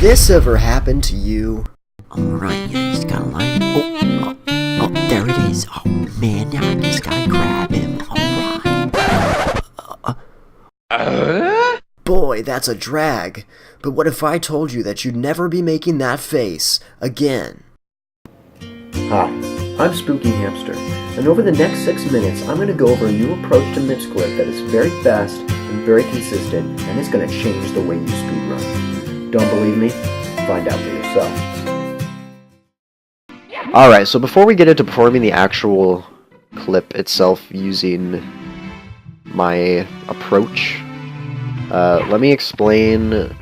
this ever happen to you? Alright, yeah, he's got a line. Oh, there it is. Oh, man, now I just gotta grab him. Alright. Boy, that's a drag. But what if I told you that you'd never be making that face again? Hi, I'm Spooky Hamster, and over the next 6 minutes, I'm going to go over a new approach to Mips Clip that is very fast and very consistent, and it's going to change the way you speedrun. Don't believe me? Find out for yourself. Alright, so before we get into performing the actual clip itself using my approach, let me explain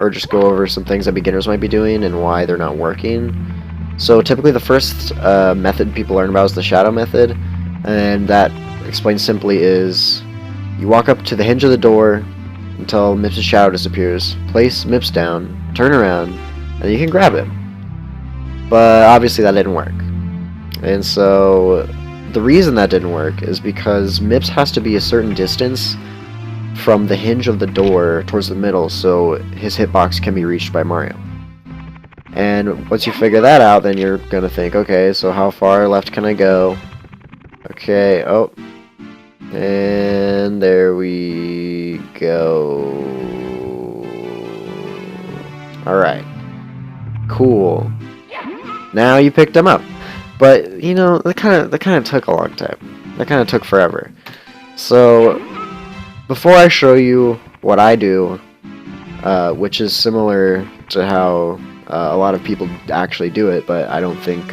or just go over some things that beginners might be doing and why they're not working. So typically the first method people learn about is the shadow method, and that explained simply is you walk up to the hinge of the door until Mips' shadow disappears, place Mips down, turn around, and you can grab him. But obviously that didn't work. And so the reason that didn't work is because Mips has to be a certain distance from the hinge of the door towards the middle so his hitbox can be reached by Mario. And once you figure that out, then you're gonna think, okay, so how far left can I go? Okay, oh. And there we go. Alright. Cool. Now you picked him up. But, you know, that kinda took a long time. That kinda took forever. So, before I show you what I do, which is similar to how a lot of people actually do it, but I don't think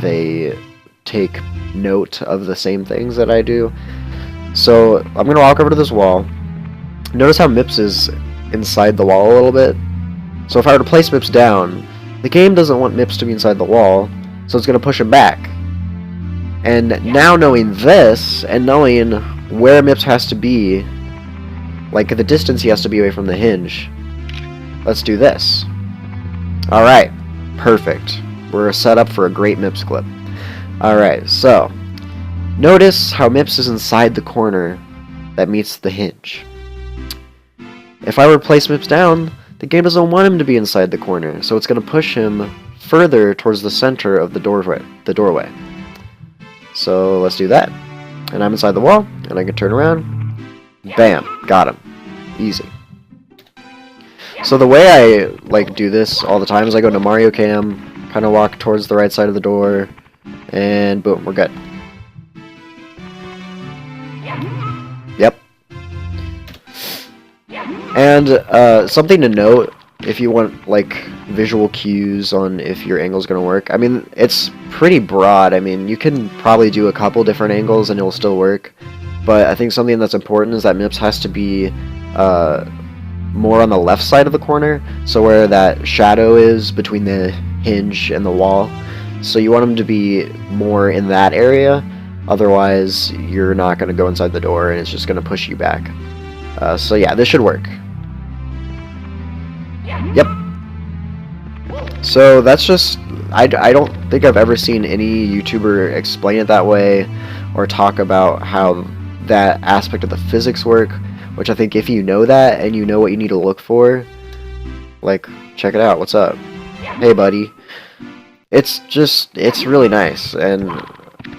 they take note of the same things that I do. So I'm going to walk over to this wall. Notice how Mips is inside the wall a little bit. So if I were to place Mips down, the game doesn't want Mips to be inside the wall, so it's going to push him back. And now knowing this, and knowing where Mips has to be, like the distance he has to be away from the hinge, let's do this. Alright, perfect. We're set up for a great Mips clip. Alright, so notice how Mips is inside the corner that meets the hinge. If I were to place Mips down, the game doesn't want him to be inside the corner, so it's going to push him further towards the center of the doorway. So let's do that. And I'm inside the wall, and I can turn around. Bam, got him. Easy. So the way I do this all the time is I go to Mario Cam, kind of walk towards the right side of the door, and boom, we're good. Yep. And something to note, if you want visual cues on if your angle's gonna work, I mean, it's pretty broad. I mean, you can probably do a couple different angles and it'll still work, but I think something that's important is that Mips has to be more on the left side of the corner, so where that shadow is between the hinge and the wall. So you want him to be more in that area, otherwise you're not going to go inside the door and it's just going to push you back. So yeah, this should work. Yep. So that's just, I don't think I've ever seen any YouTuber explain it that way or talk about how that aspect of the physics work, which I think if you know that and you know what you need to look for, check it out. What's up? Hey, buddy. It's really nice, and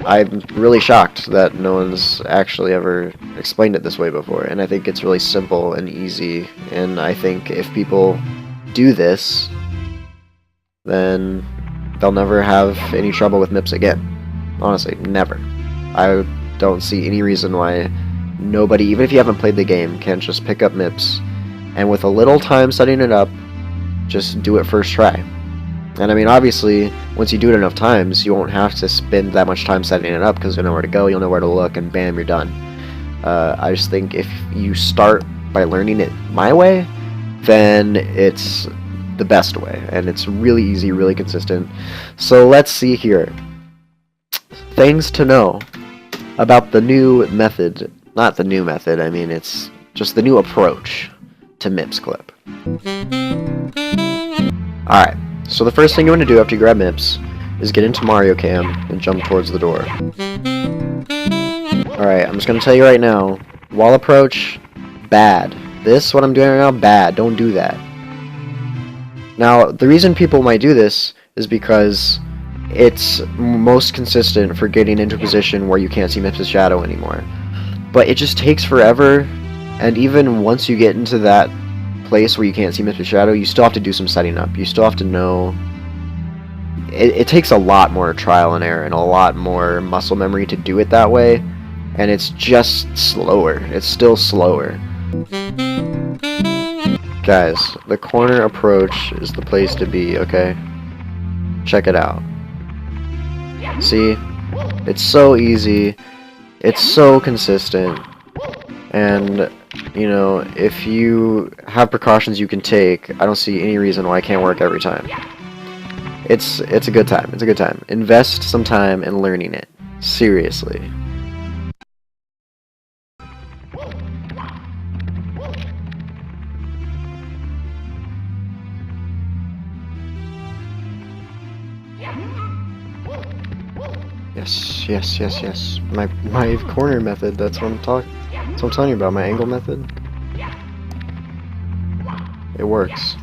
I'm really shocked that no one's actually ever explained it this way before, and I think it's really simple and easy, and I think if people do this, then they'll never have any trouble with Mips again. Honestly, never. I don't see any reason why nobody, even if you haven't played the game, can just pick up Mips and with a little time setting it up, just do it first try. And I mean, obviously, once you do it enough times, you won't have to spend that much time setting it up because you'll know where to go, you'll know where to look, and bam, you're done. I just think if you start by learning it my way, then it's the best way, and it's really easy, really consistent. So let's see here. Things to know about the new method. Not the new method, I mean, it's just the new approach to Mips Clip. Alright, so the first thing you want to do after you grab Mips is get into Mario Cam and jump towards the door. Alright, I'm just going to tell you right now, wall approach, bad. This, what I'm doing right now, bad. Don't do that. Now, the reason people might do this is because it's most consistent for getting into a position where you can't see Mips' shadow anymore. But it just takes forever, and even once you get into that place where you can't see Mips' shadow, you still have to do some setting up. You still have to know... It takes a lot more trial and error and a lot more muscle memory to do it that way, and it's just slower. It's still slower. Guys, the corner approach is the place to be, okay? Check it out. See? It's so easy. It's so consistent. And, you know, if you have precautions you can take, I don't see any reason why it can't work every time. It's a good time. It's a good time. Invest some time in learning it. Seriously. Yes. My corner method, that's what I'm telling you about, my angle method. It works.